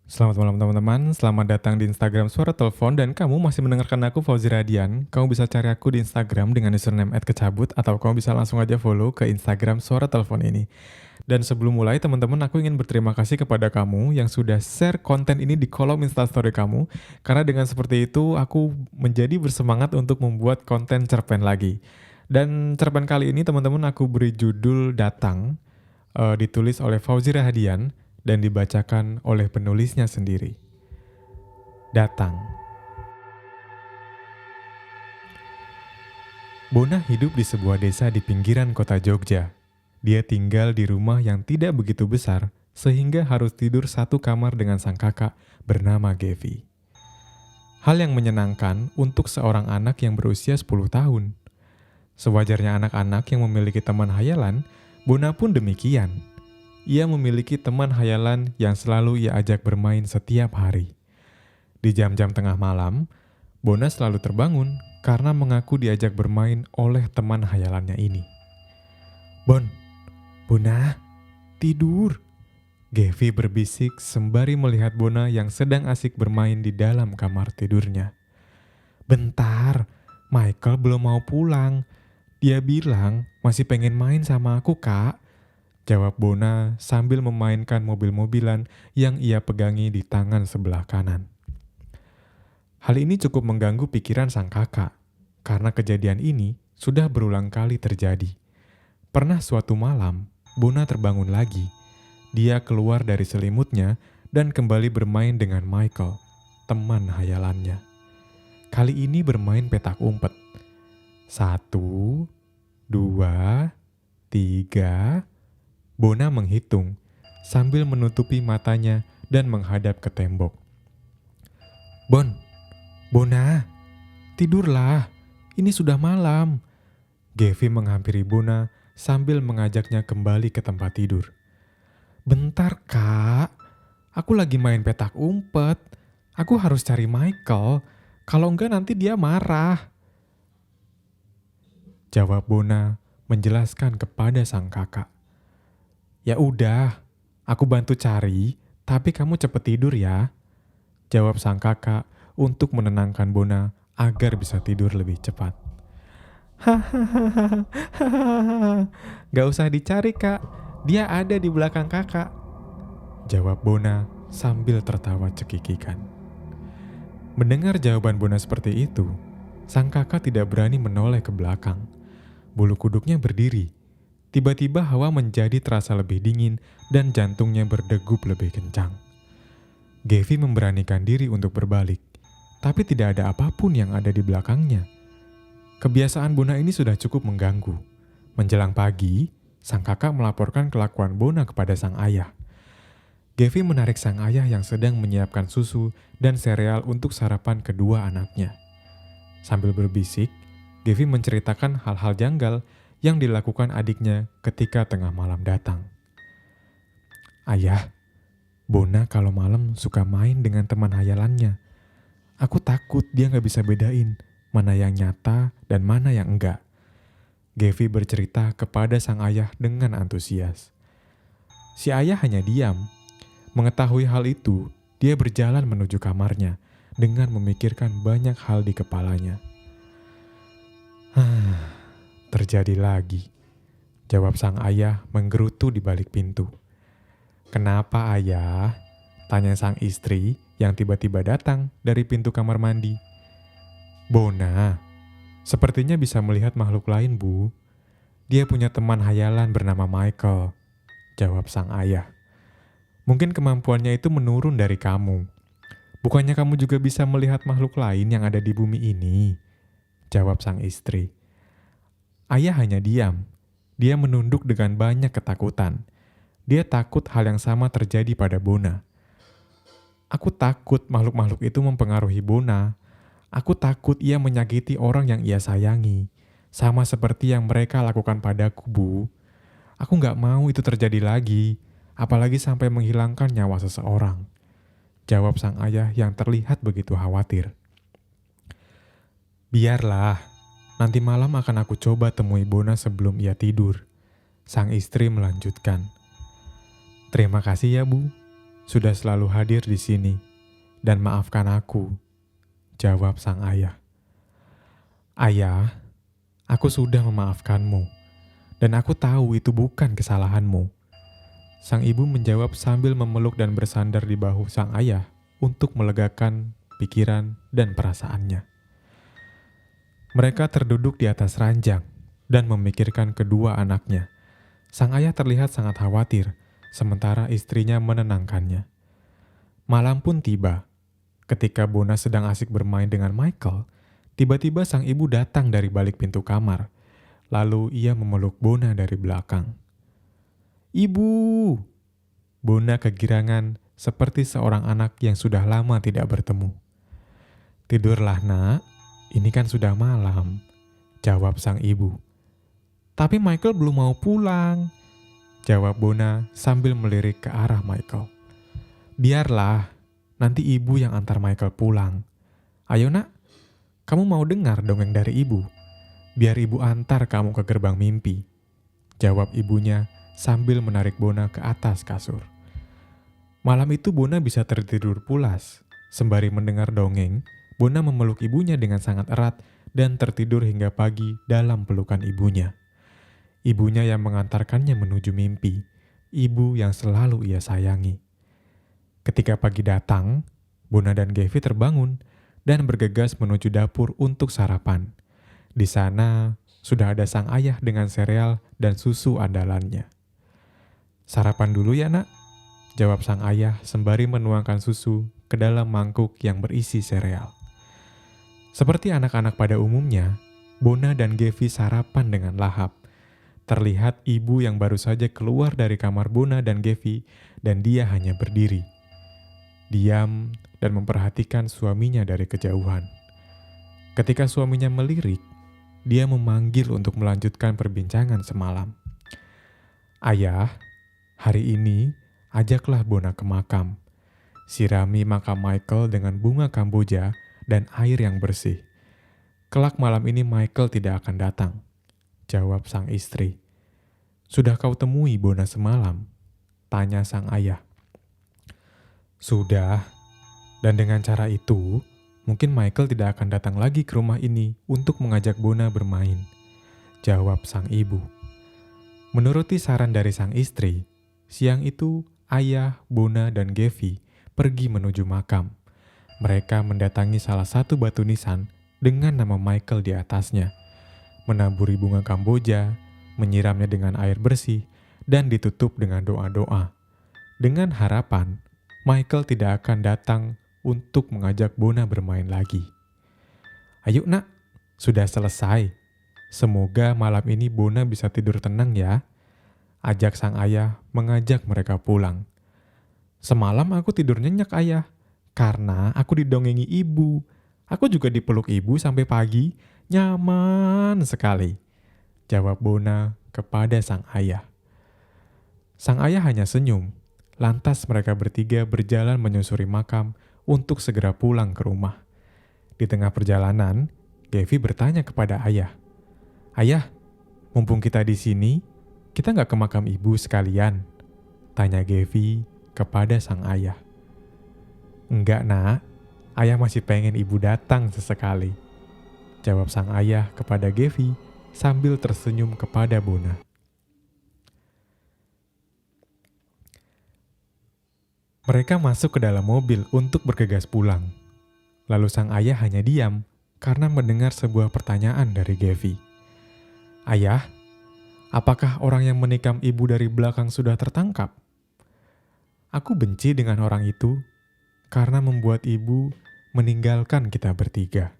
Selamat malam teman-teman, selamat datang di Instagram Suara Telepon dan kamu masih mendengarkan aku Fauzi Radian. Kamu bisa cari aku di Instagram dengan username @kecabut atau kamu bisa langsung aja follow ke Instagram Suara Telepon ini. Dan sebelum mulai teman-teman aku ingin berterima kasih kepada kamu yang sudah share konten ini di kolom Instastory kamu. Karena dengan seperti itu aku menjadi bersemangat untuk membuat konten cerpen lagi. Dan cerpen kali ini teman-teman aku beri judul Datang, ditulis oleh Fauzi Rahadian dan dibacakan oleh penulisnya sendiri. Datang. Bona hidup di sebuah desa di pinggiran kota Jogja. Dia tinggal di rumah yang tidak begitu besar, sehingga harus tidur satu kamar dengan sang kakak bernama Gevi. Hal yang menyenangkan untuk seorang anak yang berusia 10 tahun. Sewajarnya anak-anak yang memiliki teman hayalan, Bona pun demikian. Ia memiliki teman hayalan yang selalu ia ajak bermain setiap hari. Di jam-jam tengah malam, Bona selalu terbangun karena mengaku diajak bermain oleh teman hayalannya ini. "Bon, Bona, tidur," Gevi berbisik sembari melihat Bona yang sedang asik bermain di dalam kamar tidurnya. "Bentar, Michael belum mau pulang. Dia bilang masih pengen main sama aku, Kak," jawab Bona sambil memainkan mobil-mobilan yang ia pegangi di tangan sebelah kanan. Hal ini cukup mengganggu pikiran sang kakak, karena kejadian ini sudah berulang kali terjadi. Pernah suatu malam, Bona terbangun lagi. Dia keluar dari selimutnya dan kembali bermain dengan Michael, teman hayalannya. Kali ini bermain petak umpet. 1, 2, 3. Bona menghitung sambil menutupi matanya dan menghadap ke tembok. "Bon, Bona, tidurlah. Ini sudah malam." Gevi menghampiri Bona sambil mengajaknya kembali ke tempat tidur. "Bentar, Kak. Aku lagi main petak umpet. Aku harus cari Michael. Kalau enggak nanti dia marah," jawab Bona menjelaskan kepada sang kakak. "Ya udah, aku bantu cari, tapi kamu cepet tidur ya," jawab sang kakak untuk menenangkan Bona agar bisa tidur lebih cepat. "Hahaha, gak usah dicari, Kak. Dia ada di belakang kakak," jawab Bona sambil tertawa cekikikan. Mendengar jawaban Bona seperti itu, sang kakak tidak berani menoleh ke belakang. Bulu kuduknya berdiri. Tiba-tiba hawa menjadi terasa lebih dingin dan jantungnya berdegup lebih kencang. Gevi memberanikan diri untuk berbalik, tapi tidak ada apapun yang ada di belakangnya. Kebiasaan Bona ini sudah cukup mengganggu. Menjelang pagi, sang kakak melaporkan kelakuan Bona kepada sang ayah. Gevi menarik sang ayah yang sedang menyiapkan susu dan sereal untuk sarapan kedua anaknya. Sambil berbisik, Gevi menceritakan hal-hal janggal yang dilakukan adiknya ketika tengah malam datang. "Ayah, Bona kalau malam suka main dengan teman hayalannya. Aku takut dia gak bisa bedain mana yang nyata dan mana yang enggak," Gevi bercerita kepada sang ayah dengan antusias. Si ayah hanya diam. Mengetahui hal itu, dia berjalan menuju kamarnya dengan memikirkan banyak hal di kepalanya. "Terjadi lagi," jawab sang ayah menggerutu di balik pintu. "Kenapa, ayah?" tanya sang istri yang tiba-tiba datang dari pintu kamar mandi. "Bona, sepertinya bisa melihat makhluk lain, Bu. Dia punya teman hayalan bernama Michael," jawab sang ayah. "Mungkin kemampuannya itu menurun dari kamu. Bukannya kamu juga bisa melihat makhluk lain yang ada di bumi ini?" jawab sang istri. Ayah hanya diam. Dia menunduk dengan banyak ketakutan. Dia takut hal yang sama terjadi pada Bona. "Aku takut makhluk-makhluk itu mempengaruhi Bona. Aku takut ia menyakiti orang yang ia sayangi. Sama seperti yang mereka lakukan padaku, Bu. Aku gak mau itu terjadi lagi, apalagi sampai menghilangkan nyawa seseorang," jawab sang ayah yang terlihat begitu khawatir. "Biarlah, nanti malam akan aku coba temui Bona sebelum ia tidur," sang istri melanjutkan. "Terima kasih ya, Bu. sudah selalu hadir di sini, dan maafkan aku, jawab sang ayah. Ayah, aku sudah memaafkanmu, dan aku tahu itu bukan kesalahanmu. Sang ibu menjawab sambil memeluk dan bersandar di bahu sang ayah untuk melegakan pikiran dan perasaannya. Mereka terduduk di atas ranjang dan memikirkan kedua anaknya. Sang ayah terlihat sangat khawatir, sementara istrinya menenangkannya. Malam pun tiba. Ketika Bona sedang asik bermain dengan Michael, tiba-tiba sang ibu datang dari balik pintu kamar. Lalu ia memeluk Bona dari belakang. "Ibu!" Bona kegirangan seperti seorang anak yang sudah lama tidak bertemu. "Tidurlah nak, ini kan sudah malam," jawab sang ibu. "Tapi Michael belum mau pulang," jawab Bona sambil melirik ke arah Michael. "Biarlah, nanti ibu yang antar Michael pulang. Ayo nak, kamu mau dengar dongeng dari ibu? Biar ibu antar kamu ke gerbang mimpi," jawab ibunya sambil menarik Bona ke atas kasur. Malam itu Bona bisa tertidur pulas. Sembari mendengar dongeng, Bona memeluk ibunya dengan sangat erat dan tertidur hingga pagi dalam pelukan ibunya. Ibunya yang mengantarkannya menuju mimpi, ibu yang selalu ia sayangi. Ketika pagi datang, Bona dan Gavi terbangun dan bergegas menuju dapur untuk sarapan. Di sana sudah ada sang ayah dengan sereal dan susu andalannya. "Sarapan dulu ya nak," jawab sang ayah sembari menuangkan susu ke dalam mangkuk yang berisi sereal. Seperti anak-anak pada umumnya, Bona dan Gavi sarapan dengan lahap. Terlihat ibu yang baru saja keluar dari kamar Bona dan Gavi dan dia hanya berdiri, diam dan memperhatikan suaminya dari kejauhan. Ketika suaminya melirik, dia memanggil untuk melanjutkan perbincangan semalam. "Ayah, hari ini ajaklah Bona ke makam. Sirami makam Michael dengan bunga kamboja dan air yang bersih. Kelak malam ini Michael tidak akan datang," jawab sang istri. "Sudah kau temui Bona semalam?" tanya sang ayah. "Sudah, dan dengan cara itu, mungkin Michael tidak akan datang lagi ke rumah ini untuk mengajak Bona bermain," jawab sang ibu. Menuruti saran dari sang istri, siang itu ayah, Bona, dan Gavi pergi menuju makam. Mereka mendatangi salah satu batu nisan dengan nama Michael di atasnya, menaburi bunga kamboja, menyiramnya dengan air bersih, dan ditutup dengan doa-doa. Dengan harapan, Michael tidak akan datang untuk mengajak Bona bermain lagi. "Ayo nak, sudah selesai. Semoga malam ini Bona bisa tidur tenang ya," ajak sang ayah mengajak mereka pulang. "Semalam aku tidur nyenyak ayah, karena aku didongengi ibu. Aku juga dipeluk ibu sampai pagi, nyaman sekali," jawab Bona kepada sang ayah. Sang ayah hanya senyum, lantas mereka bertiga berjalan menyusuri makam untuk segera pulang ke rumah. Di tengah perjalanan, Gavi bertanya kepada ayah, "Ayah, mumpung kita di sini, kita nggak ke makam ibu sekalian?" tanya Gavi kepada sang ayah. "Enggak nak, ayah masih pengen ibu datang sesekali," jawab sang ayah kepada Gavi sambil tersenyum kepada Bona. Mereka masuk ke dalam mobil untuk bergegas pulang. Lalu sang ayah hanya diam karena mendengar sebuah pertanyaan dari Gavi. "Ayah, apakah orang yang menikam ibu dari belakang sudah tertangkap?" "Aku benci dengan orang itu karena membuat ibu meninggalkan kita bertiga,"